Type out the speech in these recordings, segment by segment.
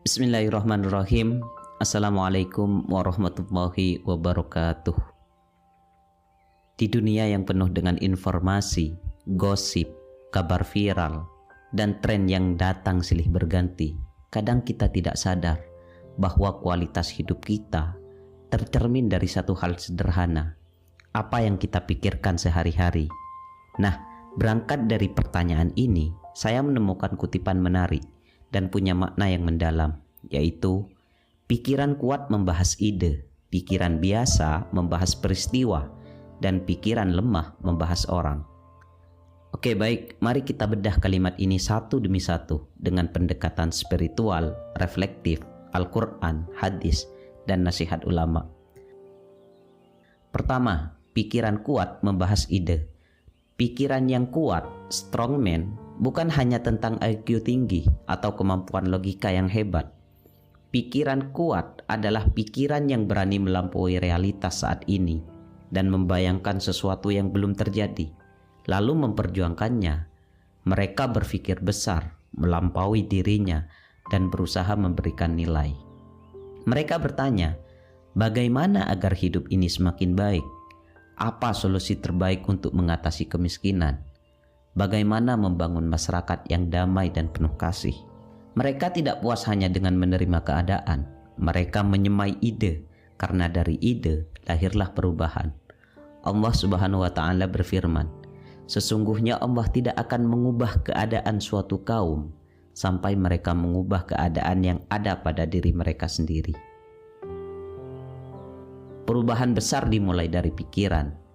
Bismillahirrahmanirrahim. Assalamualaikum warahmatullahi wabarakatuh. Di dunia yang penuh dengan informasi, gosip, kabar viral, dan tren yang datang silih berganti, kadang kita tidak sadar bahwa kualitas hidup kita tercermin dari satu hal sederhana, apa yang kita pikirkan sehari-hari. Nah, berangkat dari pertanyaan ini, saya menemukan kutipan menarik dan punya makna yang mendalam, yaitu pikiran kuat membahas ide, pikiran biasa membahas peristiwa, dan pikiran lemah membahas orang. Oke, baik, mari kita bedah kalimat ini satu demi satu dengan pendekatan spiritual, reflektif, Al-Quran, hadis, dan nasihat ulama. Pertama, pikiran kuat membahas ide. Pikiran yang kuat, strongman, bukan hanya tentang IQ tinggi atau kemampuan logika yang hebat. Pikiran kuat adalah pikiran yang berani melampaui realitas saat ini dan membayangkan sesuatu yang belum terjadi, lalu memperjuangkannya. Mereka berpikir besar, melampaui dirinya, dan berusaha memberikan nilai. Mereka bertanya, bagaimana agar hidup ini semakin baik? Apa solusi terbaik untuk mengatasi kemiskinan? Bagaimana membangun masyarakat yang damai dan penuh kasih? Mereka tidak puas hanya dengan menerima keadaan. Mereka menyemai ide, karena dari ide lahirlah perubahan. Allah Subhanahu wa Ta'ala berfirman, sesungguhnya Allah tidak akan mengubah keadaan suatu kaum sampai mereka mengubah keadaan yang ada pada diri mereka sendiri. Perubahan besar dimulai dari pikiran.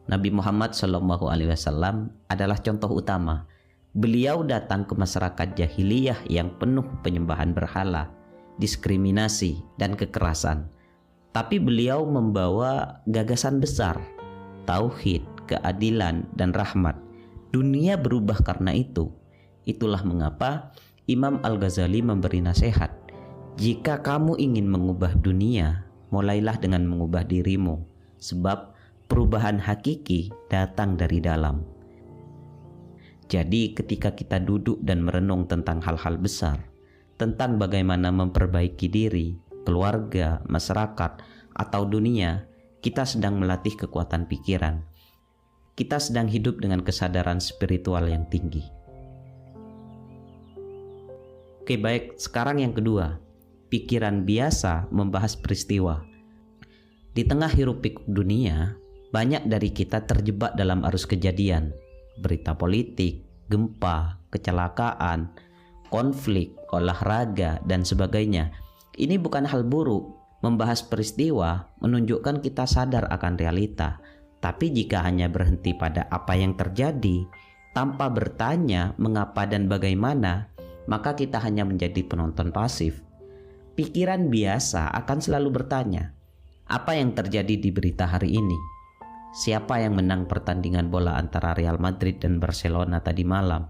Nabi Muhammad SAW adalah contoh utama. Beliau datang ke masyarakat jahiliyah yang penuh penyembahan berhala, diskriminasi, dan kekerasan. Tapi beliau membawa gagasan besar, tauhid, keadilan, dan rahmat. Dunia berubah karena itu. Itulah mengapa Imam Al-Ghazali memberi nasihat, jika kamu ingin mengubah dunia, mulailah dengan mengubah dirimu, sebab perubahan hakiki datang dari dalam. Jadi ketika kita duduk dan merenung tentang hal-hal besar, tentang bagaimana memperbaiki diri, keluarga, masyarakat, atau dunia, kita sedang melatih kekuatan pikiran. Kita sedang hidup dengan kesadaran spiritual yang tinggi. Oke, baik, sekarang yang kedua, pikiran biasa membahas peristiwa. Di tengah hiruk-pikuk dunia, banyak dari kita terjebak dalam arus kejadian, berita politik, gempa, kecelakaan, konflik, olahraga, dan sebagainya. Ini bukan hal buruk. Membahas peristiwa menunjukkan kita sadar akan realita. Tapi jika hanya berhenti pada apa yang terjadi, tanpa bertanya mengapa dan bagaimana, maka kita hanya menjadi penonton pasif. Pikiran biasa akan selalu bertanya, apa yang terjadi di berita hari ini? Siapa yang menang pertandingan bola antara Real Madrid dan Barcelona tadi malam?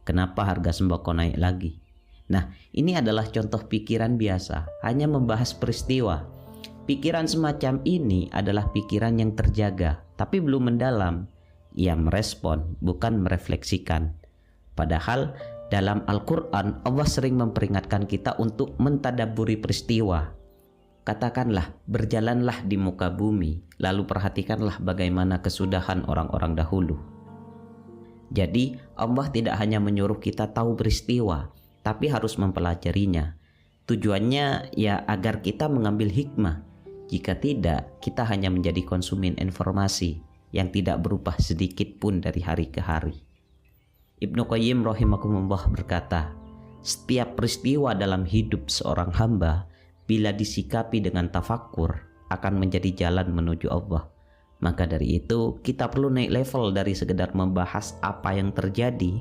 Kenapa harga sembako naik lagi? Nah, ini adalah contoh pikiran biasa, hanya membahas peristiwa. Pikiran semacam ini adalah pikiran yang terjaga, tapi belum mendalam. Ia merespon, bukan merefleksikan. Padahal dalam Al-Quran, Allah sering memperingatkan kita untuk mentadabburi peristiwa. Katakanlah, berjalanlah di muka bumi, lalu perhatikanlah bagaimana kesudahan orang-orang dahulu. Jadi, Allah tidak hanya menyuruh kita tahu peristiwa, tapi harus mempelajarinya. Tujuannya ya agar kita mengambil hikmah. Jika tidak, kita hanya menjadi konsumen informasi yang tidak berubah sedikit pun dari hari ke hari. Ibnu Qayyim rahimahullah berkata, setiap peristiwa dalam hidup seorang hamba bila disikapi dengan tafakkur akan menjadi jalan menuju Allah. Maka dari itu kita perlu naik level dari sekedar membahas apa yang terjadi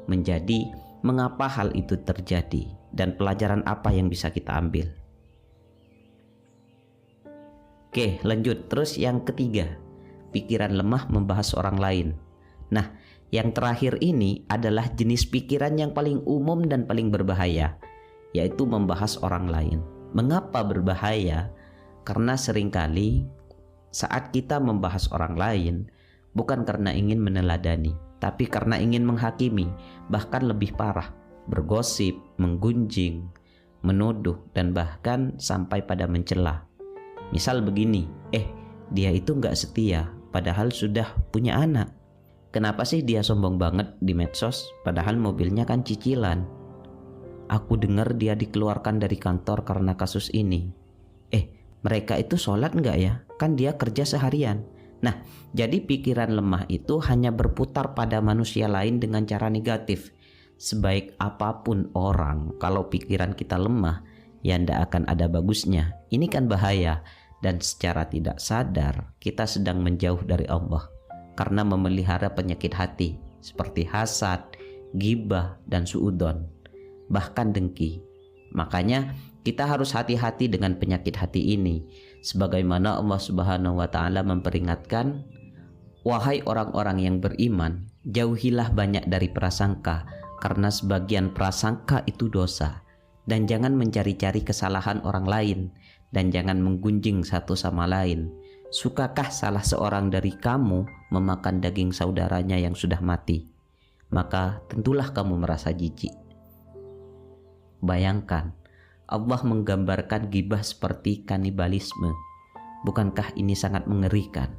menjadi mengapa hal itu terjadi dan pelajaran apa yang bisa kita ambil. Oke, lanjut. Terus yang ketiga, pikiran lemah membahas orang lain. Nah, yang terakhir ini adalah jenis pikiran yang paling umum dan paling berbahaya, yaitu membahas orang lain. Mengapa berbahaya? Karena seringkali saat kita membahas orang lain, bukan karena ingin meneladani, tapi karena ingin menghakimi, bahkan lebih parah, bergosip, menggunjing, menuduh, dan bahkan sampai pada mencela. Misal begini, dia itu nggak setia padahal sudah punya anak. Kenapa sih dia sombong banget di medsos padahal mobilnya kan cicilan? Aku dengar dia dikeluarkan dari kantor karena kasus ini. Mereka itu sholat nggak ya? Kan dia kerja seharian. Nah, jadi pikiran lemah itu hanya berputar pada manusia lain dengan cara negatif. Sebaik apapun orang, kalau pikiran kita lemah, ya ndak akan ada bagusnya. Ini kan bahaya, dan secara tidak sadar kita sedang menjauh dari Allah karena memelihara penyakit hati seperti hasad, ghibah, dan suudzon, bahkan dengki. Makanya kita harus hati-hati dengan penyakit hati ini, sebagaimana Allah Subhanahu wa Ta'ala memperingatkan, "Wahai orang-orang yang beriman, jauhilah banyak dari prasangka, karena sebagian prasangka itu dosa, dan jangan mencari-cari kesalahan orang lain, dan jangan menggunjing satu sama lain. Sukakah salah seorang dari kamu memakan daging saudaranya yang sudah mati? Maka tentulah kamu merasa jijik." Bayangkan, Allah menggambarkan ghibah seperti kanibalisme. Bukankah ini sangat mengerikan?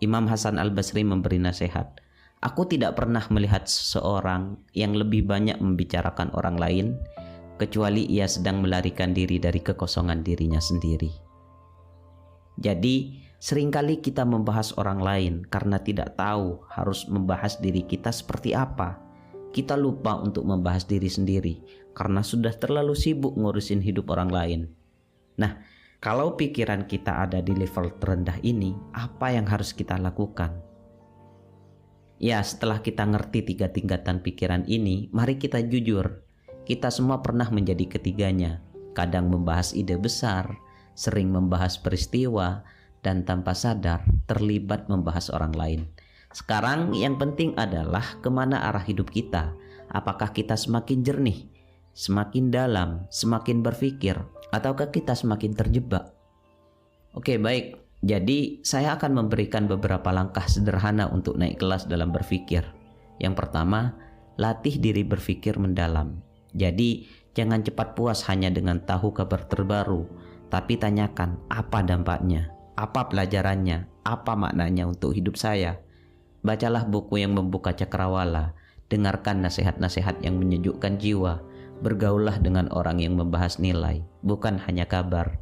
Imam Hasan Al-Basri memberi nasihat, "Aku tidak pernah melihat seseorang yang lebih banyak membicarakan orang lain kecuali ia sedang melarikan diri dari kekosongan dirinya sendiri." Jadi, seringkali kita membahas orang lain karena tidak tahu harus membahas diri kita seperti apa. Kita lupa untuk membahas diri sendiri karena sudah terlalu sibuk ngurusin hidup orang lain. Nah, kalau pikiran kita ada di level terendah ini, apa yang harus kita lakukan? Ya, setelah kita ngerti 3 tingkatan pikiran ini, mari kita jujur. Kita semua pernah menjadi ketiganya. Kadang membahas ide besar, sering membahas peristiwa, dan tanpa sadar terlibat membahas orang lain. Sekarang yang penting adalah kemana arah hidup kita. Apakah kita semakin jernih, semakin dalam, semakin berpikir, ataukah kita semakin terjebak? Oke, baik. Jadi saya akan memberikan beberapa langkah sederhana untuk naik kelas dalam berpikir. Yang pertama, latih diri berpikir mendalam. Jadi jangan cepat puas hanya dengan tahu kabar terbaru, tapi tanyakan apa dampaknya, apa pelajarannya, apa maknanya untuk hidup saya. Bacalah buku yang membuka cakrawala, dengarkan nasihat-nasihat yang menyejukkan jiwa, bergaullah dengan orang yang membahas nilai, bukan hanya kabar.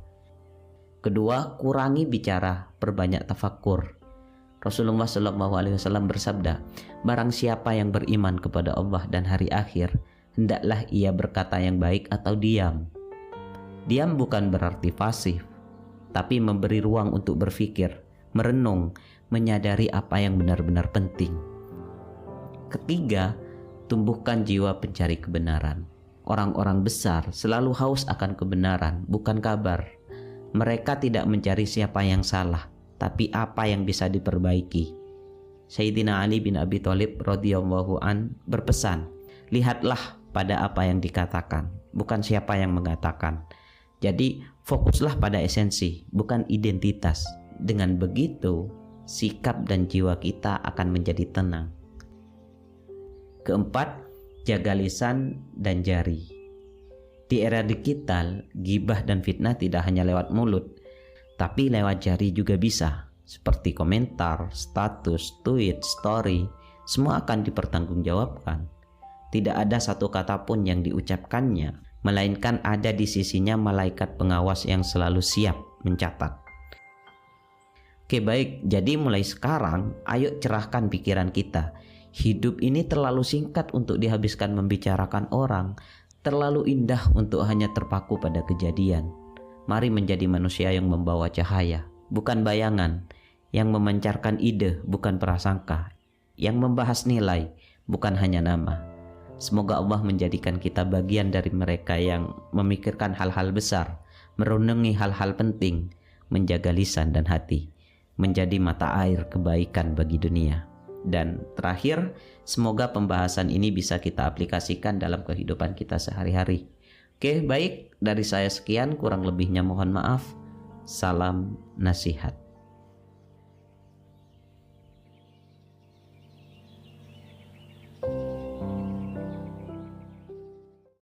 Kedua, kurangi bicara, perbanyak tafakkur. Rasulullah SAW bersabda, "Barang siapa yang beriman kepada Allah dan hari akhir, hendaklah ia berkata yang baik atau diam." Diam bukan berarti pasif, tapi memberi ruang untuk berpikir, merenung, menyadari apa yang benar-benar penting. Ketiga, tumbuhkan jiwa pencari kebenaran. Orang-orang besar selalu haus akan kebenaran, bukan kabar. Mereka tidak mencari siapa yang salah, tapi apa yang bisa diperbaiki. Sayyidina Ali bin Abi Thalib radhiyallahu an berpesan, "Lihatlah pada apa yang dikatakan, bukan siapa yang mengatakan." Jadi fokuslah pada esensi, bukan identitas. Dengan begitu, sikap dan jiwa kita akan menjadi tenang. Keempat, jaga lisan dan jari. Di era digital, gibah dan fitnah tidak hanya lewat mulut, tapi lewat jari juga bisa. Seperti komentar, status, tweet, story, semua akan dipertanggungjawabkan. Tidak ada satu kata pun yang diucapkannya, melainkan ada di sisinya malaikat pengawas yang selalu siap mencatat. Oke, baik, jadi mulai sekarang ayo cerahkan pikiran kita. Hidup ini terlalu singkat untuk dihabiskan membicarakan orang, terlalu indah untuk hanya terpaku pada kejadian. Mari menjadi manusia yang membawa cahaya, bukan bayangan, yang memancarkan ide, bukan prasangka, yang membahas nilai, bukan hanya nama. Semoga Allah menjadikan kita bagian dari mereka yang memikirkan hal-hal besar, merenungi hal-hal penting, menjaga lisan dan hati, menjadi mata air kebaikan bagi dunia. Dan terakhir, semoga pembahasan ini bisa kita aplikasikan dalam kehidupan kita sehari-hari. Oke, baik, dari saya sekian, kurang lebihnya mohon maaf. Salam nasihat.